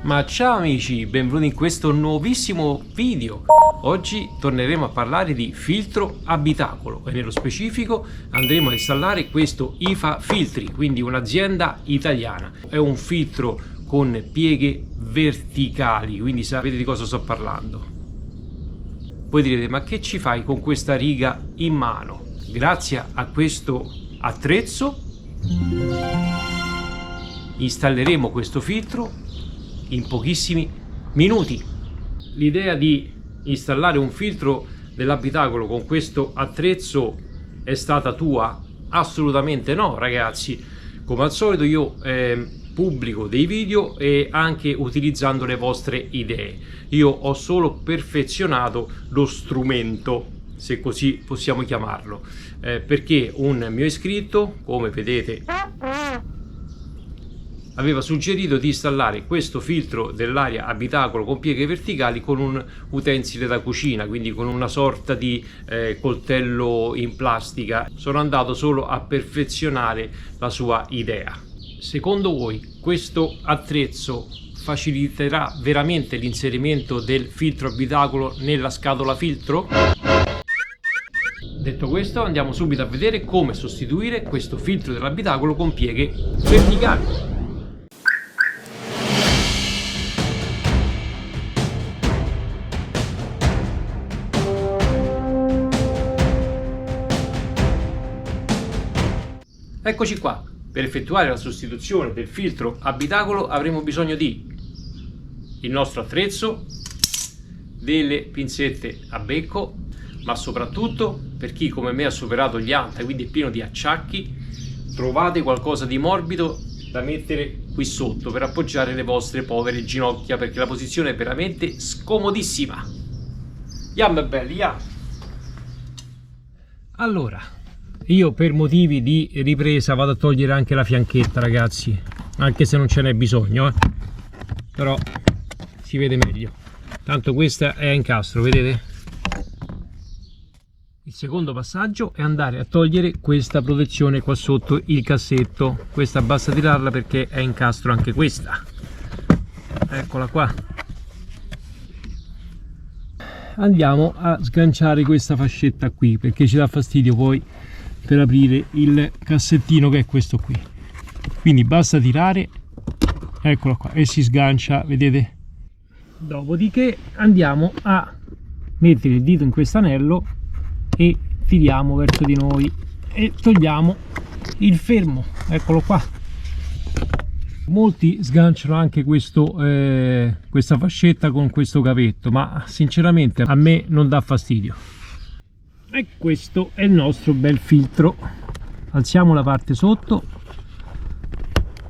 Ma ciao amici, benvenuti in questo nuovissimo video. Oggi torneremo a parlare di filtro abitacolo e nello specifico andremo a installare questo IFA Filtri, quindi un'azienda italiana. È un filtro con pieghe verticali, quindi sapete di cosa sto parlando. Voi direte, ma che ci fai con questa riga in mano? Grazie a questo attrezzo installeremo questo filtro in pochissimi minuti. L'idea di installare un filtro dell'abitacolo con questo attrezzo è stata tua? Assolutamente no, ragazzi. Come al solito io pubblico dei video e anche utilizzando le vostre idee. Io ho solo perfezionato lo strumento, se così possiamo chiamarlo, perché un mio iscritto, come vedete, aveva suggerito di installare questo filtro dell'area abitacolo con pieghe verticali con un utensile da cucina, quindi con una sorta di coltello in plastica. Sono andato solo a perfezionare la sua idea. Secondo voi questo attrezzo faciliterà veramente l'inserimento del filtro abitacolo nella scatola filtro? Detto questo, andiamo subito a vedere come sostituire questo filtro dell'abitacolo con pieghe verticali. Eccoci qua. Per effettuare la sostituzione del filtro abitacolo avremo bisogno di il nostro attrezzo, delle pinzette a becco, ma soprattutto per chi come me ha superato gli anni, quindi è pieno di acciacchi, trovate qualcosa di morbido da mettere qui sotto per appoggiare le vostre povere ginocchia, perché la posizione è veramente scomodissima. Yam belli, yam. Allora, io per motivi di ripresa vado a togliere anche la fianchetta, ragazzi, anche se non ce n'è bisogno, però si vede meglio. Tanto questa è a incastro, vedete? Il secondo passaggio è andare a togliere questa protezione qua sotto il cassetto. Questa basta tirarla perché è incastro anche questa. Eccola qua. Andiamo a sganciare questa fascetta qui perché ci dà fastidio poi per aprire il cassettino, che è questo qui. Quindi basta tirare, eccola qua, e si sgancia, vedete? Dopodiché andiamo a mettere il dito in questo anello e tiriamo verso di noi e togliamo il fermo, eccolo qua. Molti sganciano anche questa fascetta con questo cavetto, ma sinceramente a me non dà fastidio. E questo è il nostro bel filtro. Alziamo la parte sotto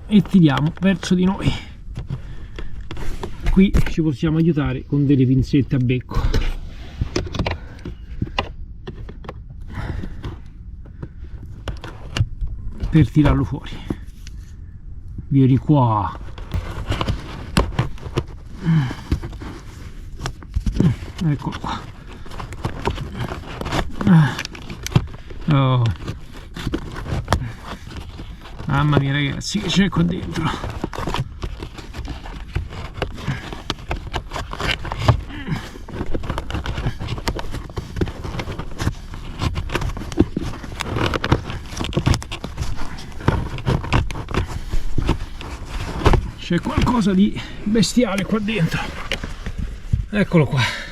e tiriamo verso di noi. Qui ci possiamo aiutare con delle pinzette a becco. Per tirarlo fuori. Vieni qua. Eccolo qua. Oh. Mamma mia, ragazzi, che c'è qua dentro? C'è qualcosa di bestiale qua dentro. Eccolo qua.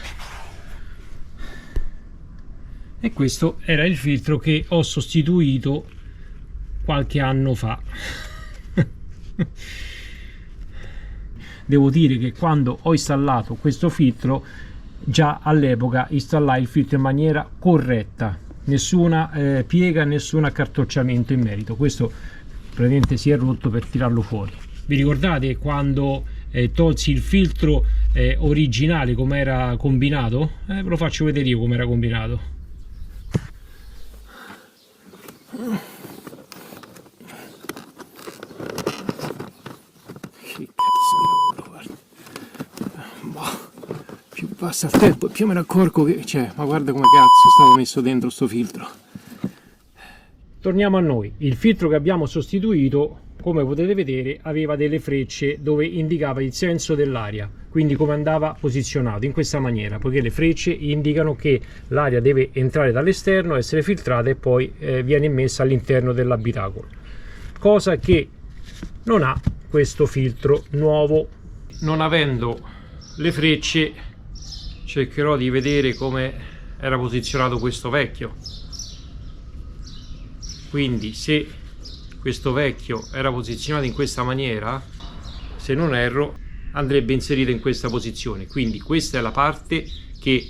E questo era il filtro che ho sostituito qualche anno fa. Devo dire che quando ho installato questo filtro, già all'epoca installai il filtro in maniera corretta, nessuna piega, nessun accartocciamento in merito. Questo praticamente si è rotto per tirarlo fuori. Vi ricordate quando tolsi il filtro originale come era combinato? Ve lo faccio vedere io come era combinato. Che cazzo di lavoro, guarda. Più passa il tempo più me ne accorgo che c'è, ma guarda come cazzo stavo messo dentro sto filtro. Torniamo a noi. Il filtro che abbiamo sostituito come potete vedere, aveva delle frecce dove indicava il senso dell'aria, quindi come andava posizionato in questa maniera, poiché le frecce indicano che l'aria deve entrare dall'esterno, essere filtrata e poi viene immessa all'interno dell'abitacolo, cosa che non ha questo filtro nuovo. Non avendo le frecce, cercherò di vedere come era posizionato questo vecchio. Quindi se questo vecchio era posizionato in questa maniera, se non erro, andrebbe inserito in questa posizione. Quindi questa è la parte che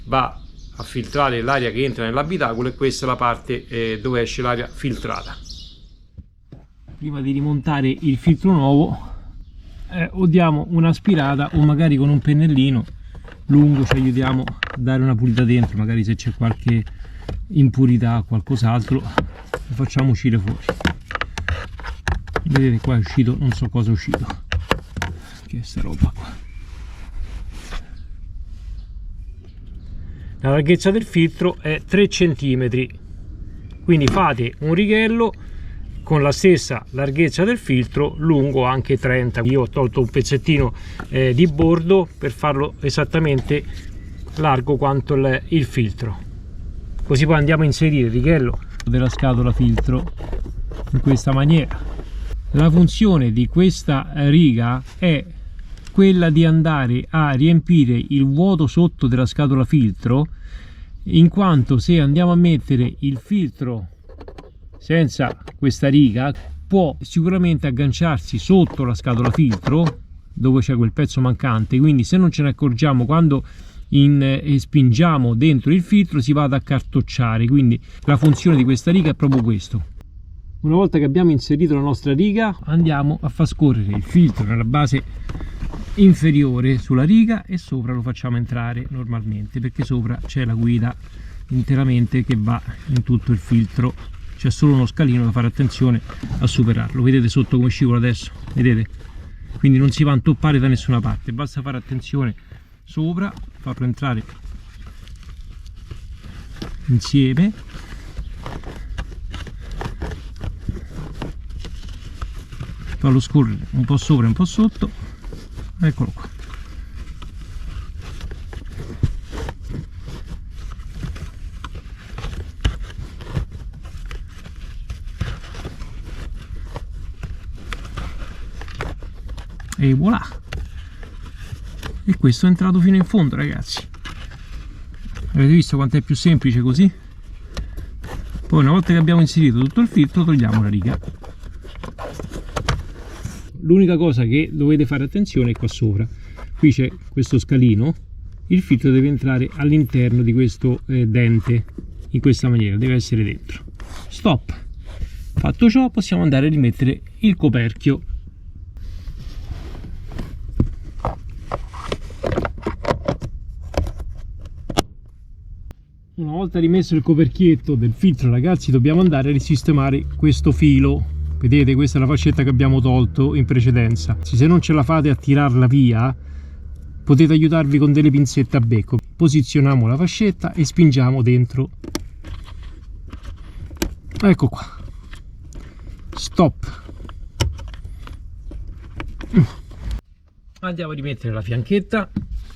va a filtrare l'aria che entra nell'abitacolo e questa è la parte dove esce l'aria filtrata. Prima di rimontare il filtro nuovo o diamo un'aspirata o magari con un pennellino lungo ci aiutiamo a dare una pulita dentro, magari se c'è qualche impurità o qualcos'altro lo facciamo uscire fuori. Vedete qua è uscito, non so cosa è uscito, che è sta roba qua. La larghezza del filtro è 3 cm, quindi fate un righello con la stessa larghezza del filtro, lungo anche 30. Io ho tolto un pezzettino di bordo per farlo esattamente largo quanto il filtro, così poi andiamo a inserire il righello della scatola filtro in questa maniera. La funzione di questa riga è quella di andare a riempire il vuoto sotto della scatola filtro, in quanto se andiamo a mettere il filtro senza questa riga può sicuramente agganciarsi sotto la scatola filtro dove c'è quel pezzo mancante, quindi se non ce ne accorgiamo quando spingiamo dentro il filtro si va ad accartocciare. Quindi la funzione di questa riga è proprio questo. Una volta che abbiamo inserito la nostra riga andiamo a far scorrere il filtro nella base inferiore sulla riga e sopra lo facciamo entrare normalmente, perché sopra c'è la guida interamente che va in tutto il filtro, c'è solo uno scalino da fare attenzione a superarlo. Vedete sotto come scivola adesso? Vedete? Quindi non si va a intoppare da nessuna parte, basta fare attenzione sopra, farlo entrare insieme. Farlo scorrere un po' sopra e un po' sotto, eccolo qua. E voilà, e questo è entrato fino in fondo, ragazzi. Avete visto quanto è più semplice così? Poi una volta che abbiamo inserito tutto il filtro togliamo la riga. L'unica cosa che dovete fare attenzione è qua sopra, qui c'è questo scalino, il filtro deve entrare all'interno di questo dente in questa maniera, deve essere dentro. Stop. Fatto ciò possiamo andare a rimettere il coperchio. Una volta rimesso il coperchietto del filtro, ragazzi, dobbiamo andare a risistemare questo filo. Vedete, questa è la fascetta che abbiamo tolto in precedenza. Se non ce la fate a tirarla via, potete aiutarvi con delle pinzette a becco. Posizioniamo la fascetta e spingiamo dentro. Ecco qua. Stop. Andiamo a rimettere la fianchetta.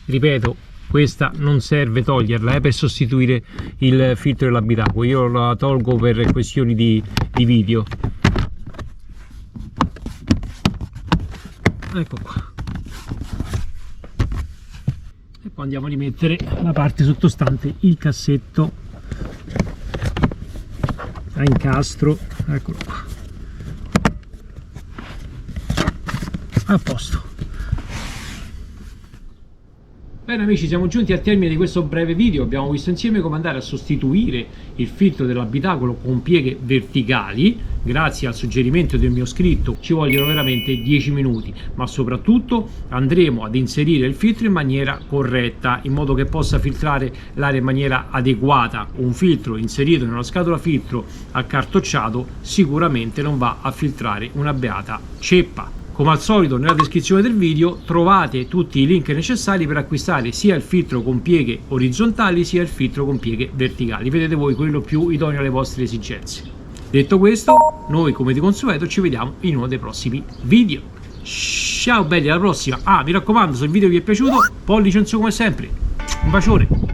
Ripeto, questa non serve toglierla per sostituire il filtro dell'abitacolo. Io la tolgo per questioni di video. Ecco qua. E poi andiamo a rimettere la parte sottostante, il cassetto a incastro. Eccolo qua. A posto. Bene amici, siamo giunti al termine di questo breve video. Abbiamo visto insieme come andare a sostituire il filtro dell'abitacolo con pieghe verticali. Grazie al suggerimento del mio iscritto ci vogliono veramente 10 minuti, ma soprattutto andremo ad inserire il filtro in maniera corretta, in modo che possa filtrare l'aria in maniera adeguata. Un filtro inserito in una scatola filtro accartocciato sicuramente non va a filtrare una beata ceppa. Come al solito nella descrizione del video trovate tutti i link necessari per acquistare sia il filtro con pieghe orizzontali sia il filtro con pieghe verticali. Vedete voi quello più idoneo alle vostre esigenze. Detto questo, noi come di consueto ci vediamo in uno dei prossimi video. Ciao belli, alla prossima. Ah, mi raccomando, se il video vi è piaciuto, pollice in su come sempre. Un bacione.